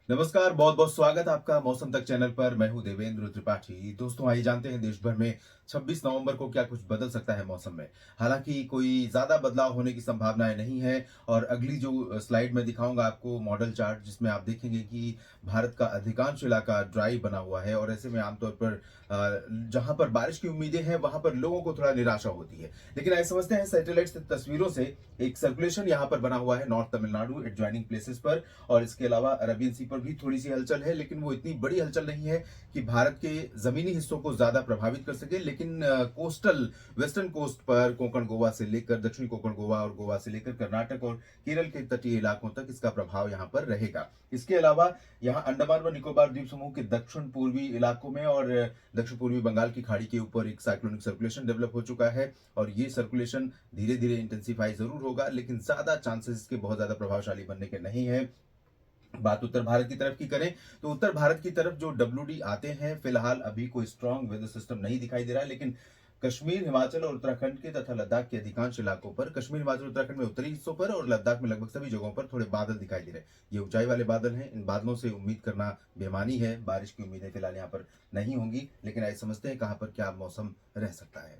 नमस्कार, बहुत बहुत स्वागत आपका मौसम तक चैनल पर। मैं हूं देवेंद्र त्रिपाठी। दोस्तों, आइए जानते हैं देश भर में 26 नवंबर को क्या कुछ बदल सकता है मौसम में। हालांकि कोई ज्यादा बदलाव होने की संभावनाएं नहीं है। और अगली जो स्लाइड में दिखाऊंगा आपको मॉडल चार्ट, जिसमें आप देखेंगे कि भारत का अधिकांश इलाका ड्राई बना हुआ है और ऐसे में आमतौर पर जहां पर बारिश की उम्मीदें हैं वहां पर लोगों को थोड़ा निराशा होती है। लेकिन ऐसे समझते हैं सैटेलाइट से तस्वीरों से एक सर्कुलेशन यहाँ पर बना हुआ है नॉर्थ तमिलनाडु एडजॉइनिंग प्लेसेस पर। और इसके अलावा अरबियन सी पर भी थोड़ी सी हलचल है, लेकिन वो इतनी बड़ी हलचल नहीं है कि भारत के जमीनी हिस्सों को ज्यादा प्रभावित कर सके। लेकिन कोस्टल वेस्टर्न कोस्ट पर कोंकण गोवा से लेकर दक्षिणी कोंकण गोवा और गोवा से लेकर कर्नाटक और केरल के तटीय इलाकों तक इसका प्रभाव यहाँ पर रहेगा। इसके अलावा यहाँ अंडमान व निकोबार द्वीप समूह के दक्षिण पूर्वी इलाकों में और दक्षिण पूर्वी बंगाल की खाड़ी के ऊपर एक साइक्लोनिक सर्कुलेशन डेवलप हो चुका है। और ये सर्कुलेशन धीरे धीरे इंटेंसिफाई जरूर होगा, लेकिन ज्यादा चांसेस इसके बहुत ज्यादा प्रभावशाली बनने के नहीं है। बात उत्तर भारत की तरफ की करें तो उत्तर भारत की तरफ जो डब्ल्यूडी आते हैं, फिलहाल अभी कोई स्ट्रांग वेदर सिस्टम नहीं दिखाई दे रहा है। लेकिन कश्मीर, हिमाचल और उत्तराखंड के तथा लद्दाख के अधिकांश इलाकों पर, कश्मीर, हिमाचल, उत्तराखंड में उत्तरी हिस्सों पर और लद्दाख में लगभग सभी जगहों पर थोड़े बादल दिखाई दे रहे हैं। ये ऊंचाई वाले बादल हैं। इन बादलों से उम्मीद करना बेमानी है। बारिश की उम्मीदें फिलहाल यहाँ पर नहीं होंगी, लेकिन ऐसे समझते हैं कहां पर क्या मौसम रह सकता है।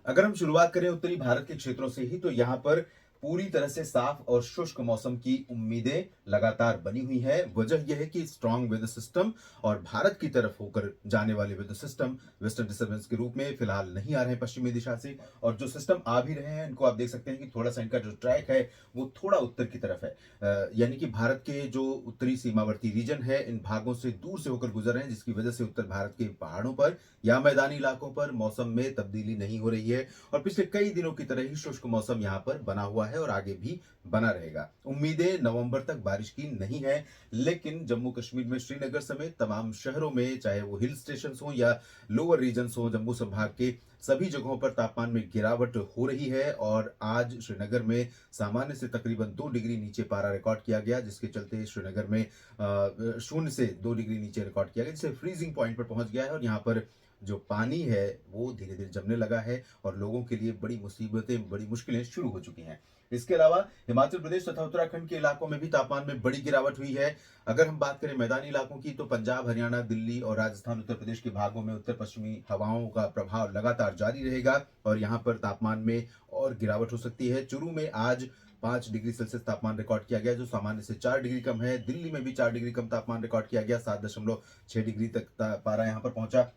अगर हम शुरुआत करें उत्तरी भारत के क्षेत्रों से ही, तो यहाँ पर पूरी तरह से साफ और शुष्क मौसम की उम्मीदें लगातार बनी हुई है। वजह यह है कि स्ट्रांग वेदर सिस्टम और भारत की तरफ होकर जाने वाले वेदर सिस्टम वेस्टर्न डिस्टर्बेंस के रूप में फिलहाल नहीं आ रहे हैं पश्चिमी दिशा से। और जो सिस्टम आ भी रहे हैं, इनको आप देख सकते हैं कि थोड़ा सा इनका जो ट्रैक है वो थोड़ा उत्तर की तरफ है। यानी कि भारत के जो उत्तरी सीमावर्ती रीजन है, इन भागों से दूर से होकर गुजर रहे हैं, जिसकी वजह से उत्तर भारत के पहाड़ों पर या मैदानी इलाकों पर मौसम में तब्दीली नहीं हो रही है। और पिछले कई दिनों की तरह ही शुष्क मौसम यहाँ पर बना हुआ है और आगे भी बना रहेगा। उम्मीदें नवंबर तक बारिश की नहीं है, लेकिन जम्मू कश्मीर में श्रीनगर समेत तमाम शहरों में, चाहे वो हिल स्टेशन हो या लोअर रीजन हो, जम्मू संभाग के सभी जगहों पर तापमान में गिरावट हो रही है। और आज श्रीनगर में सामान्य से तकरीबन 2 डिग्री नीचे पारा रिकॉर्ड किया गया, जिसके चलते श्रीनगर में शून्य से 2 डिग्री नीचे रिकॉर्ड किया गया, जिससे फ्रीजिंग पॉइंट पर पहुंच गया है। और यहाँ पर जो पानी है वो धीरे धीरे जमने लगा है और लोगों के लिए बड़ी मुसीबतें, बड़ी मुश्किलें शुरू हो चुकी हैं। इसके अलावा हिमाचल प्रदेश तथा उत्तराखंड के इलाकों में भी तापमान में बड़ी गिरावट हुई है। अगर हम बात करें मैदानी इलाकों की, तो पंजाब, हरियाणा, दिल्ली और राजस्थान, उत्तर प्रदेश के भागों में उत्तर पश्चिमी हवाओं का प्रभाव लगातार जारी रहेगा और यहाँ पर तापमान में और गिरावट हो सकती है। चुरू में आज 5 डिग्री सेल्सियस तापमान रिकॉर्ड किया गया, जो सामान्य से 4 डिग्री कम है। दिल्ली में भी 4 डिग्री कम तापमान रिकॉर्ड किया गया, 7.6 डिग्री तक पारा यहाँ पर पहुंचा।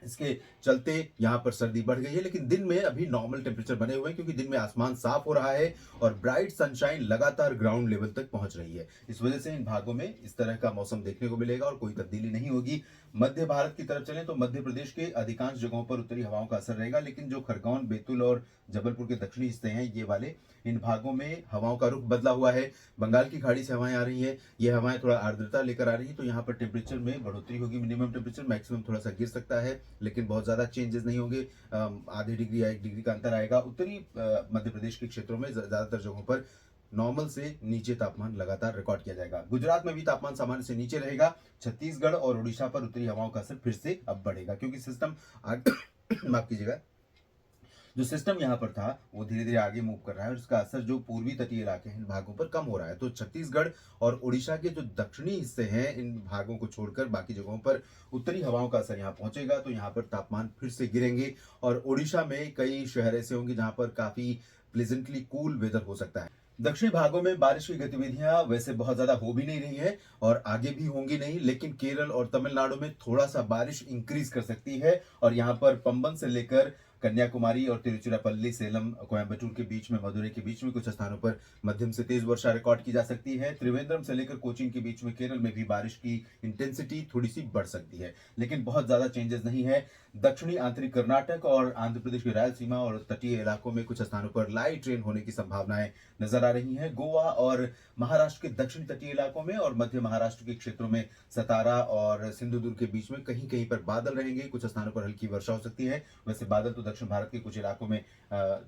इसके चलते यहाँ पर सर्दी बढ़ गई है, लेकिन दिन में अभी नॉर्मल टेम्परेचर बने हुए हैं, क्योंकि दिन में आसमान साफ हो रहा है और ब्राइट सनशाइन लगातार ग्राउंड लेवल तक पहुंच रही है। इस वजह से इन भागों में इस तरह का मौसम देखने को मिलेगा और कोई तब्दीली नहीं होगी। मध्य भारत की तरफ चलें तो मध्य प्रदेश के अधिकांश जगहों पर उत्तरी हवाओं का असर रहेगा, लेकिन जो खरगोन, बैतूल और जबलपुर के दक्षिणी हिस्से हैं, ये वाले, इन भागों में हवाओं का रुख बदला हुआ है। बंगाल की खाड़ी से हवाएं आ रही हैं। ये हवाएं थोड़ा आर्द्रता लेकर आ रही है, तो यहाँ पर टेम्परेचर में बढ़ोतरी होगी। मिनिमम टेम्परेचर, मैक्सिमम थोड़ा सा गिर सकता है, लेकिन बहुत ज्यादा चेंजेस नहीं होंगे। आधे डिग्री या 1 डिग्री का अंतर आएगा। उत्तरी मध्य प्रदेश के क्षेत्रों में ज्यादातर जगहों पर नॉर्मल से नीचे तापमान लगातार रिकॉर्ड किया जाएगा। गुजरात में भी तापमान सामान्य से नीचे रहेगा। छत्तीसगढ़ और उड़ीसा पर उत्तरी हवाओं का असर फिर से अब बढ़ेगा, क्योंकि सिस्टम माफ कीजिएगा, जो सिस्टम यहाँ पर था वो धीरे धीरे आगे मूव कर रहा है और इसका असर जो पूर्वी तटीय इलाके हैं इन भागों पर कम हो रहा है। तो छत्तीसगढ़ और उड़ीसा के जो दक्षिणी हिस्से हैं, इन भागों को छोड़कर बाकी जगहों पर उत्तरी हवाओं का असर यहाँ पहुंचेगा, तो यहाँ पर तापमान फिर से गिरेंगे। और उड़ीसा में कई शहर ऐसे होंगे जहां पर काफी प्लेजेंटली कूल वेदर हो सकता है। दक्षिणी भागों में बारिश की गतिविधियां वैसे बहुत ज्यादा हो भी नहीं रही है और आगे भी होंगी नहीं, लेकिन केरल और तमिलनाडु में थोड़ा सा बारिश इंक्रीज कर सकती है। और यहाँ पर पंबन से लेकर कन्याकुमारी और तिरुचिरापल्ली, सेलम, कोयम्बटूर के बीच में, मदुरई के बीच में कुछ स्थानों पर मध्यम से तेज वर्षा रिकॉर्ड की जा सकती है। त्रिवेंद्रम से लेकर कोचीन के बीच में केरल में भी बारिश की इंटेंसिटी थोड़ी सी बढ़ सकती है, लेकिन बहुत ज्यादा चेंजेस नहीं है। दक्षिणी आंतरिक कर्नाटक और आंध्र प्रदेश की रायलसीमा और तटीय इलाकों में कुछ स्थानों पर लाइट रेन होने की संभावनाएं नजर आ रही हैं। गोवा और महाराष्ट्र के दक्षिणी तटीय इलाकों में और मध्य महाराष्ट्र के क्षेत्रों में, सतारा और सिंधुदुर्ग के बीच में कहीं कहीं पर बादल रहेंगे। कुछ स्थानों पर हल्की वर्षा हो सकती है। वैसे बादल तो दक्षिण भारत के कुछ इलाकों में,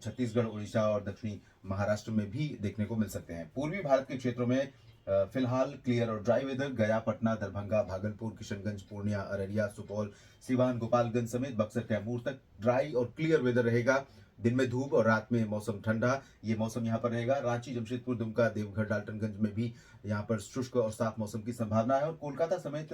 छत्तीसगढ़, उड़ीसा और दक्षिणी महाराष्ट्र में भी देखने को मिल सकते हैं। पूर्वी भारत के क्षेत्रों में फिलहाल क्लियर और ड्राई वेदर गया, पटना, दरभंगा, भागलपुर, किशनगंज, पूर्णिया, अररिया, सुपौल, सिवान, गोपालगंज समेत बक्सर, कैमूर तक ड्राई और क्लियर वेदर रहेगा। दिन में धूप और रात में मौसम ठंडा, ये मौसम यहाँ पर रहेगा। रांची, जमशेदपुर, दुमका, देवघर, डाल्टनगंज में भी यहाँ पर शुष्क और साफ मौसम की संभावना है और कोलकाता समेत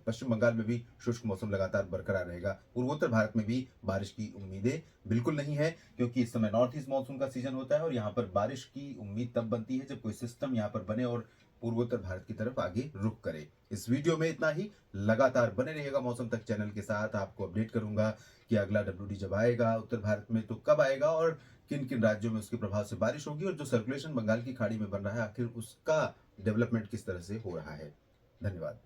पश्चिम बंगाल में भी शुष्क मौसम लगातार बरकरार रहेगा। पूर्वोत्तर भारत में भी बारिश की उम्मीदें बिल्कुल नहीं है, क्योंकि इस समय नॉर्थ ईस्ट मानसून का सीजन होता है और यहाँ पर बारिश की उम्मीद तब बनती है जब कोई सिस्टम यहाँ पर बने और पूर्वोत्तर भारत की तरफ आगे रुख करे। इस वीडियो में इतना ही। लगातार बने रहिएगा मौसम तक चैनल के साथ। आपको अपडेट करूंगा कि अगला WD जब आएगा उत्तर भारत में तो कब आएगा और किन किन राज्यों में उसके प्रभाव से बारिश होगी और जो सर्कुलेशन बंगाल की खाड़ी में बन रहा है आखिर उसका डेवलपमेंट किस तरह से हो रहा है। धन्यवाद।